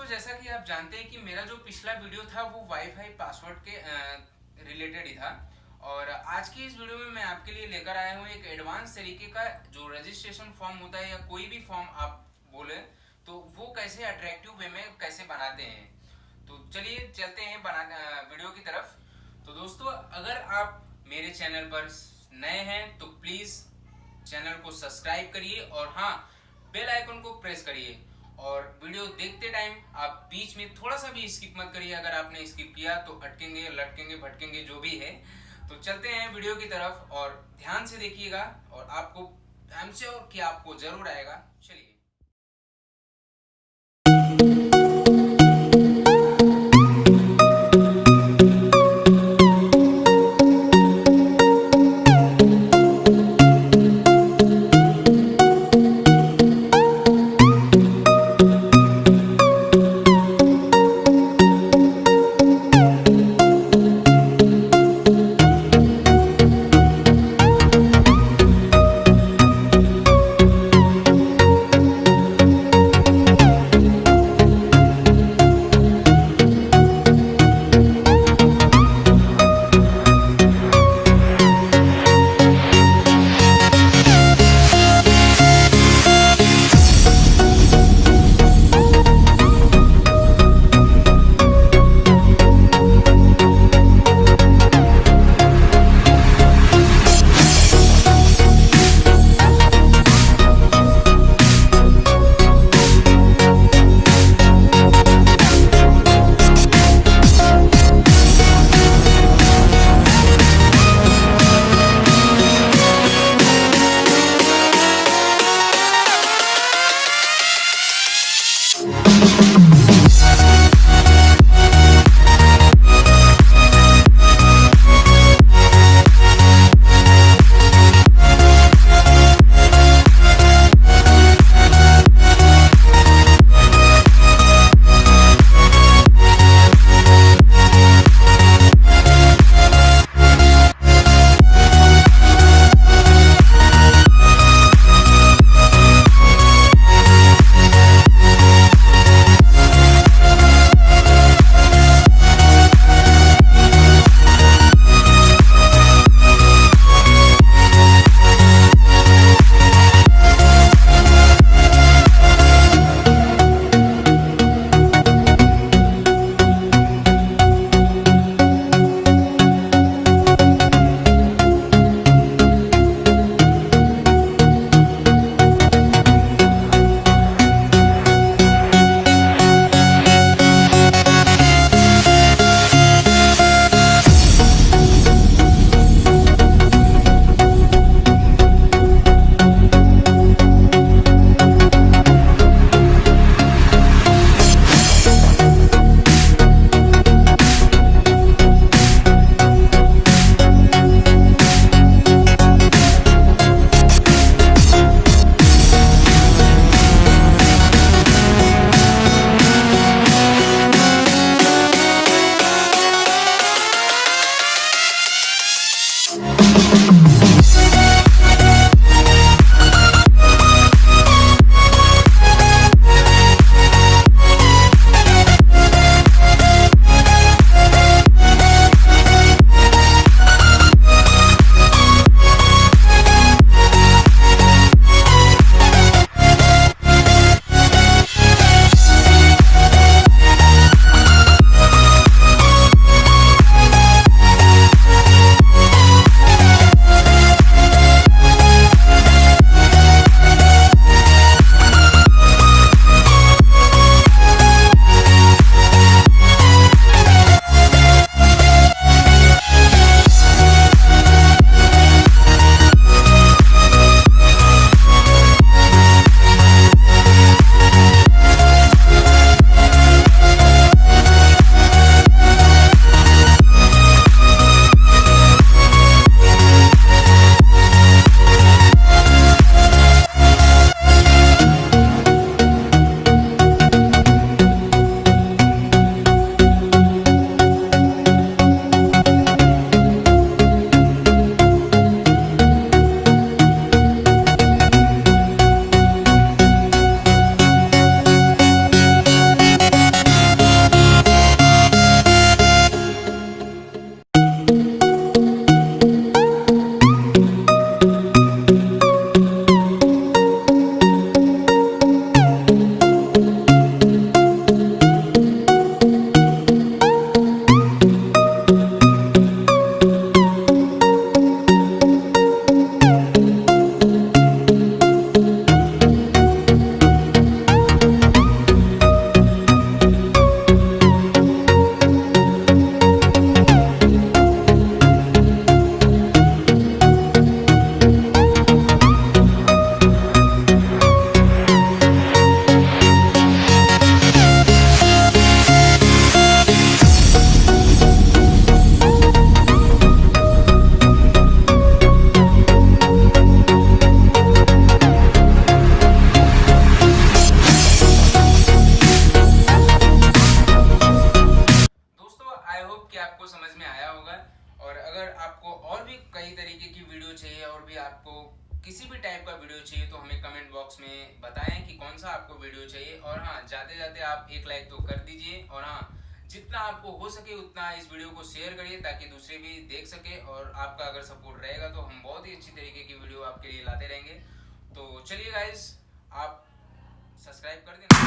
जैसा कि आप जानते हैं कि मेरा जो पिछला वीडियो था वो वाईफाई पासवर्ड के रिलेटेड ही था। और आज की इस वीडियो में मैं आपके लिए लेकर आया हूँ एक एडवांस तरीके का जो रजिस्ट्रेशन फॉर्म होता है या कोई भी फॉर्म आप बोले तो वो कैसे अट्रैक्टिव वे में कैसे बनाते हैं। तो चलिए चलते हैं वीडियो की तरफ। तो दोस्तों, अगर आप मेरे चैनल पर नए हैं तो प्लीज चैनल को सब्सक्राइब करिए और हाँ, बेल आइकन को प्रेस करिए। और वीडियो देखते टाइम आप बीच में थोड़ा सा भी स्किप मत करिए। अगर आपने स्किप किया तो अटकेंगे, लटकेंगे, भटकेंगे, जो भी है। तो चलते हैं वीडियो की तरफ और ध्यान से देखिएगा और आपको आई एम श्योर कि आपको जरूर आएगा। चलिए। आपको किसी भी टाइप का वीडियो चाहिए तो हमें कमेंट बॉक्स में बताएं कि कौन सा आपको वीडियो चाहिए। और हाँ, जाते जाते आप एक लाइक तो कर दीजिए, और हाँ, जितना आपको हो सके उतना इस वीडियो को शेयर करिए ताकि दूसरे भी देख सके। और आपका अगर सपोर्ट रहेगा तो हम बहुत ही अच्छी तरीके की वीडियो आपके लिए लाते रहेंगे। तो चलिए गाइस, आप सब्सक्राइब कर देना।